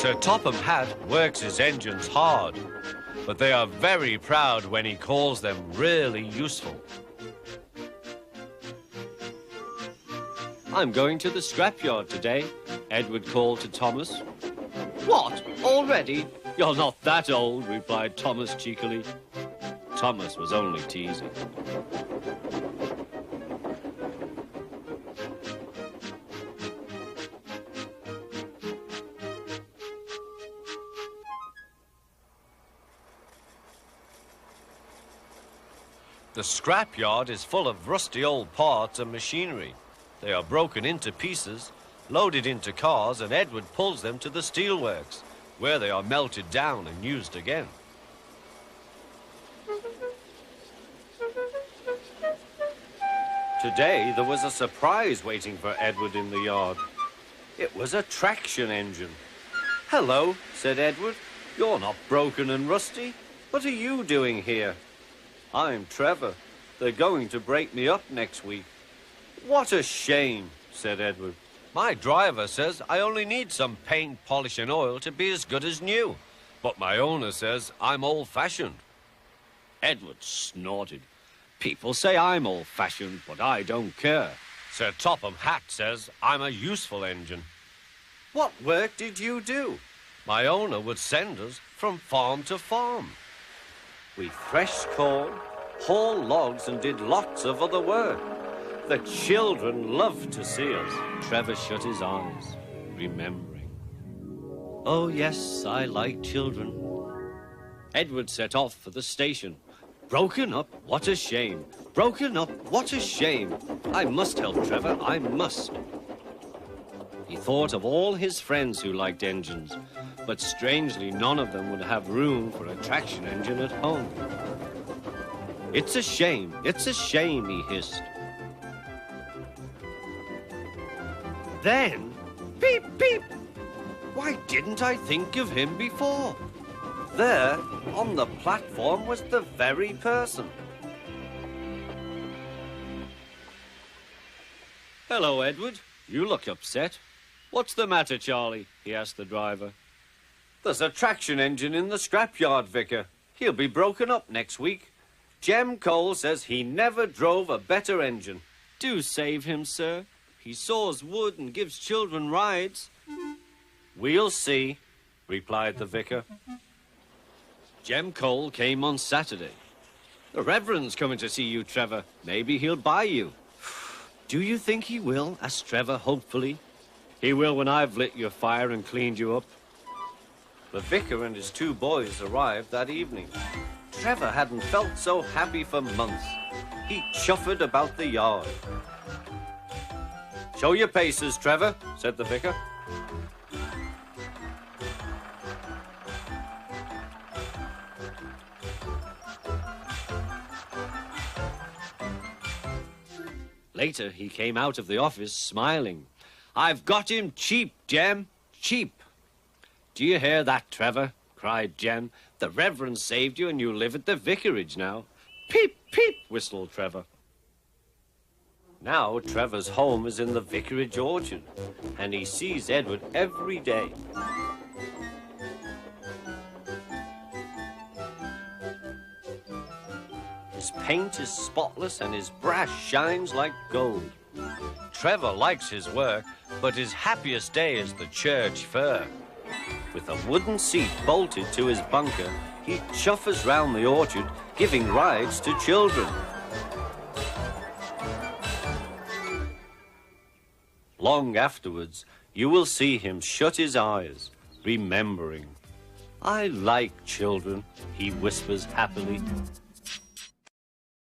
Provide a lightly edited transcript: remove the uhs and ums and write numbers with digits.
Sir Topham Hatt works his engines hard, but they are very proud when he calls them really useful. I'm going to the scrapyard today, Edward called to Thomas. What? Already? You're not that old, replied Thomas cheekily. Thomas was only teasing. The scrapyard is full of rusty old parts and machinery. They are broken into pieces, loaded into cars, and Edward pulls them to the steelworks, where they are melted down and used again. Today, there was a surprise waiting for Edward in the yard. It was a traction engine. "Hello," said Edward. "You're not broken and rusty. What are you doing here?" "I'm Trevor. They're going to break me up next week." "What a shame," said Edward. "My driver says I only need some paint, polish and oil to be as good as new. But my owner says I'm old-fashioned." Edward snorted. "People say I'm old-fashioned, but I don't care." Sir Topham Hatt says I'm a useful engine. "What work did you do?" "My owner would send us from farm to farm. We threshed corn, hauled logs and did lots of other work. The children loved to see us." Trevor shut his eyes, remembering. "Oh, yes, I like children." Edward set off for the station. "Broken up, what a shame. Broken up, what a shame. I must help Trevor, I must." He thought of all his friends who liked engines, but strangely none of them would have room for a traction engine at home. It's a shame, he hissed. Then, beep, beep! Why didn't I think of him before? There, on the platform, was the very person. "Hello, Edward. You look upset. What's the matter, Charlie?" he asked the driver. "There's a traction engine in the scrapyard, Vicar. He'll be broken up next week. Jem Cole says he never drove a better engine." "Do save him, sir. He saws wood and gives children rides." "We'll see," replied the vicar. Jem Cole came on Saturday. "The Reverend's coming to see you, Trevor. Maybe he'll buy you." "Do you think he will?" asked Trevor hopefully. "He will when I've lit your fire and cleaned you up." The vicar and his two boys arrived that evening. Trevor hadn't felt so happy for months. He chuffered about the yard. "Show your paces, Trevor," said the vicar. Later, he came out of the office smiling. "I've got him cheap, Jem, cheap." "Do you hear that, Trevor?" cried Jem. "The Reverend saved you and you live at the vicarage now." "Peep, peep," whistled Trevor. Now Trevor's home is in the vicarage orchard, and he sees Edward every day. His paint is spotless and his brass shines like gold. Trevor likes his work, but his happiest day is the church fair. With a wooden seat bolted to his bunker, he chuffers round the orchard, giving rides to children. Long afterwards, you will see him shut his eyes, remembering. "I like children," he whispers happily.